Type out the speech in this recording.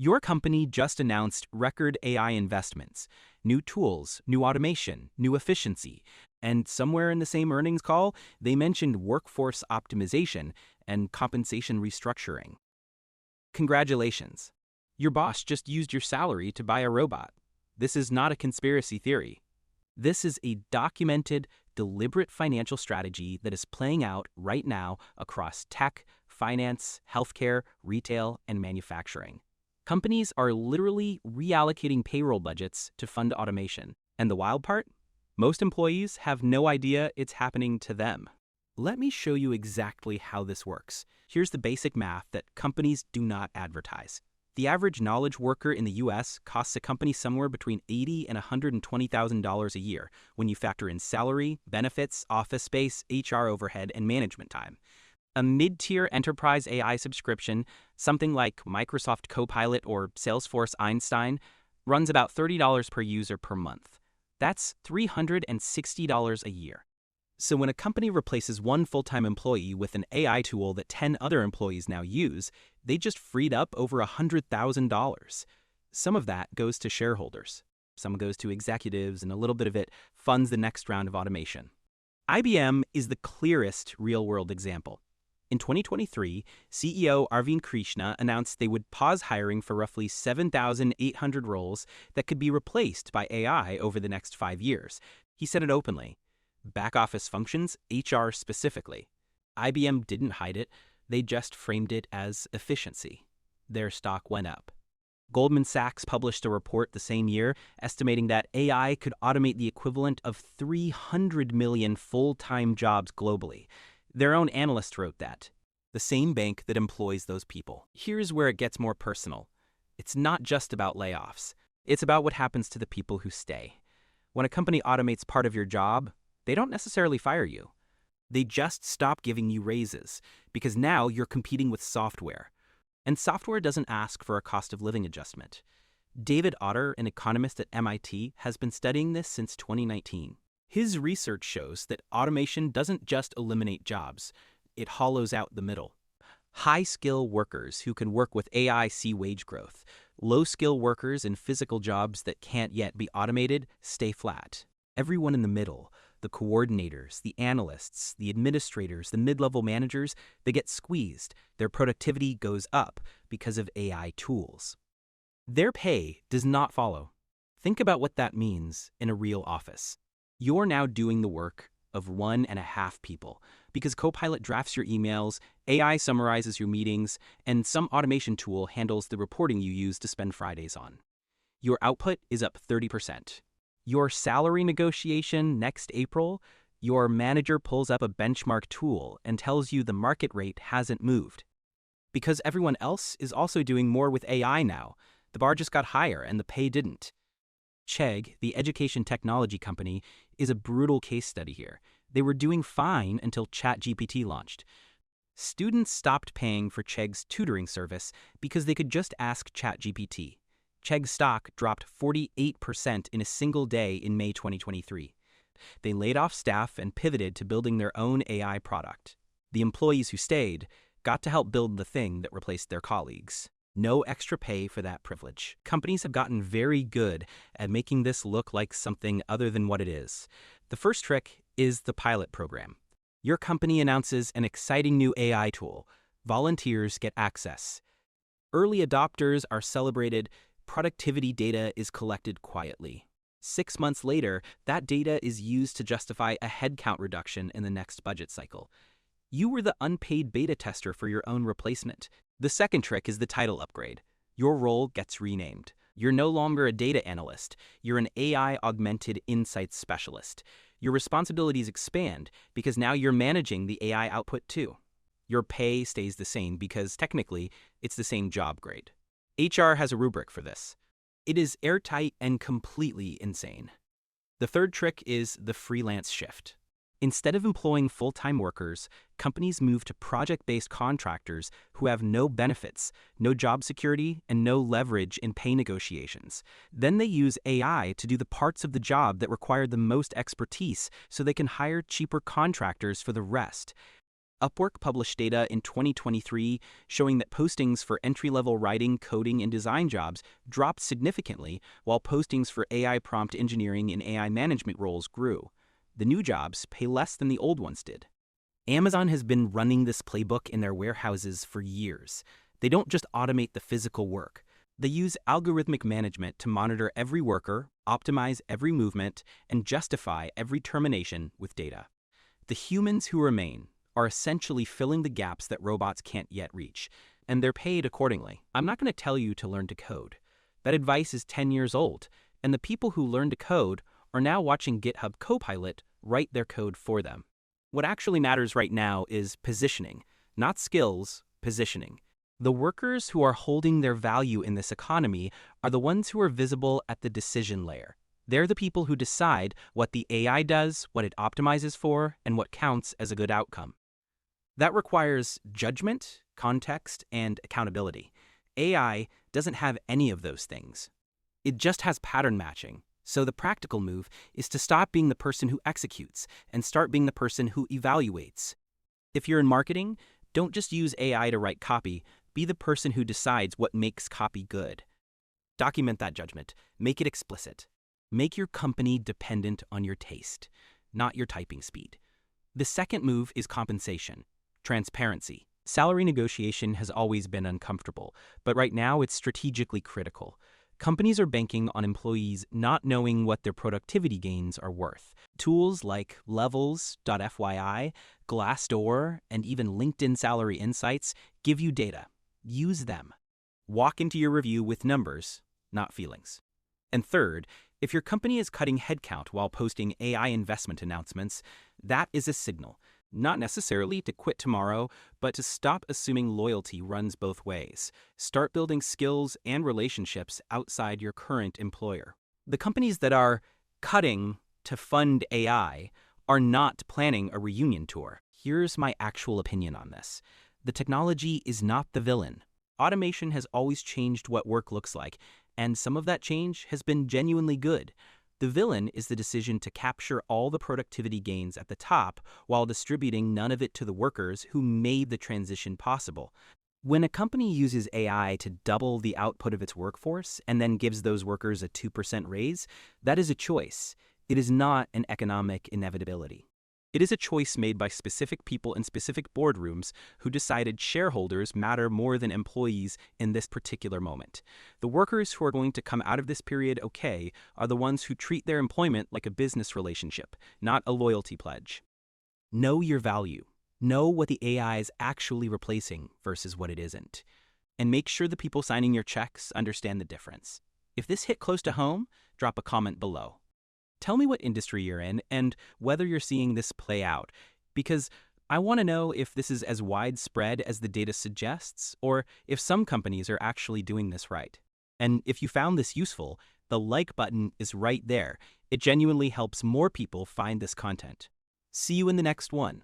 Your company just announced record AI investments, new tools, new automation, new efficiency, and somewhere in the same earnings call, they mentioned workforce optimization and compensation restructuring. Congratulations. Your boss just used your salary to buy a robot. This is not a conspiracy theory. This is a documented, deliberate financial strategy that is playing out right now across tech, finance, healthcare, retail, and manufacturing. Companies are literally reallocating payroll budgets to fund automation. And the wild part? Most employees have no idea it's happening to them. Let me show you exactly how this works. Here's the basic math that companies do not advertise. The average knowledge worker in the US costs a company somewhere between $80,000 and $120,000 a year when you factor in salary, benefits, office space, HR overhead, and management time. A mid-tier enterprise AI subscription, something like Microsoft Copilot or Salesforce Einstein, runs about $30 per user per month. That's $360 a year. So when a company replaces one full-time employee with an AI tool that 10 other employees now use, they just freed up over $100,000. Some of that goes to shareholders. Some goes to executives, and a little bit of it funds the next round of automation. IBM is the clearest real-world example. In 2023, CEO Arvind Krishna announced they would pause hiring for roughly 7,800 roles that could be replaced by AI over the next 5 years. He said it openly. Back office functions, HR specifically. IBM didn't hide it, they just framed it as efficiency. Their stock went up. Goldman Sachs published a report the same year estimating that AI could automate the equivalent of 300 million full-time jobs globally. Their own analyst wrote that. The same bank that employs those people. Here's where it gets more personal. It's not just about layoffs. It's about what happens to the people who stay. When a company automates part of your job, they don't necessarily fire you. They just stop giving you raises, because now you're competing with software. And software doesn't ask for a cost of living adjustment. David Otter, an economist at MIT, has been studying this since 2019. His research shows that automation doesn't just eliminate jobs, it hollows out the middle. High-skill workers who can work with AI see wage growth. Low-skill workers in physical jobs that can't yet be automated stay flat. Everyone in the middle, the coordinators, the analysts, the administrators, the mid-level managers, they get squeezed. Their productivity goes up because of AI tools. Their pay does not follow. Think about what that means in a real office. You're now doing the work of 1.5 people because Copilot drafts your emails, AI summarizes your meetings, and some automation tool handles the reporting you use to spend Fridays on. Your output is up 30%. Your salary negotiation next April, your manager pulls up a benchmark tool and tells you the market rate hasn't moved. Because everyone else is also doing more with AI now, the bar just got higher and the pay didn't. Chegg, the education technology company, is a brutal case study here. They were doing fine until ChatGPT launched. Students stopped paying for Chegg's tutoring service because they could just ask ChatGPT. Chegg's stock dropped 48% in a single day in May 2023. They laid off staff and pivoted to building their own AI product. The employees who stayed got to help build the thing that replaced their colleagues. No extra pay for that privilege. Companies have gotten very good at making this look like something other than what it is. The first trick is the pilot program. Your company announces an exciting new AI tool. Volunteers get access. Early adopters are celebrated. Productivity data is collected quietly. 6 months later, that data is used to justify a headcount reduction in the next budget cycle. You were the unpaid beta tester for your own replacement. The second trick is the title upgrade. Your role gets renamed. You're no longer a data analyst. You're an AI-augmented insights specialist. Your responsibilities expand because now you're managing the AI output too. Your pay stays the same because technically it's the same job grade. HR has a rubric for this. It is airtight and completely insane. The third trick is the freelance shift. Instead of employing full-time workers, companies move to project-based contractors who have no benefits, no job security, and no leverage in pay negotiations. Then they use AI to do the parts of the job that require the most expertise so they can hire cheaper contractors for the rest. Upwork published data in 2023 showing that postings for entry-level writing, coding, and design jobs dropped significantly, while postings for AI prompt engineering and AI management roles grew. The new jobs pay less than the old ones did. Amazon has been running this playbook in their warehouses for years. They don't just automate the physical work. They use algorithmic management to monitor every worker, optimize every movement, and justify every termination with data. The humans who remain are essentially filling the gaps that robots can't yet reach, and they're paid accordingly. I'm not going to tell you to learn to code. That advice is 10 years old, and the people who learn to code are now watching GitHub Copilot write their code for them. What actually matters right now is positioning, not skills, positioning. The workers who are holding their value in this economy are the ones who are visible at the decision layer. They're the people who decide what the AI does, what it optimizes for, and what counts as a good outcome. That requires judgment, context, and accountability. AI doesn't have any of those things. It just has pattern matching. So the practical move is to stop being the person who executes and start being the person who evaluates. If you're in marketing, don't just use AI to write copy. Be the person who decides what makes copy good. Document that judgment. Make it explicit. Make your company dependent on your taste, not your typing speed. The second move is compensation. Transparency. Salary negotiation has always been uncomfortable, but right now it's strategically critical. Companies are banking on employees not knowing what their productivity gains are worth. Tools like Levels.fyi, Glassdoor, and even LinkedIn Salary Insights give you data. Use them. Walk into your review with numbers, not feelings. And third, if your company is cutting headcount while posting AI investment announcements, that is a signal. Not necessarily to quit tomorrow, but to stop assuming loyalty runs both ways. Start building skills and relationships outside your current employer. The companies that are cutting to fund AI are not planning a reunion tour. Here's my actual opinion on this. The technology is not the villain. Automation has always changed what work looks like, and some of that change has been genuinely good. The villain is the decision to capture all the productivity gains at the top while distributing none of it to the workers who made the transition possible. When a company uses AI to double the output of its workforce and then gives those workers a 2% raise, that is a choice. It is not an economic inevitability. It is a choice made by specific people in specific boardrooms who decided shareholders matter more than employees in this particular moment. The workers who are going to come out of this period okay are the ones who treat their employment like a business relationship, not a loyalty pledge. Know your value. Know what the AI is actually replacing versus what it isn't. And make sure the people signing your checks understand the difference. If this hit close to home, drop a comment below. Tell me what industry you're in and whether you're seeing this play out, because I want to know if this is as widespread as the data suggests, or if some companies are actually doing this right. And if you found this useful, the like button is right there. It genuinely helps more people find this content. See you in the next one.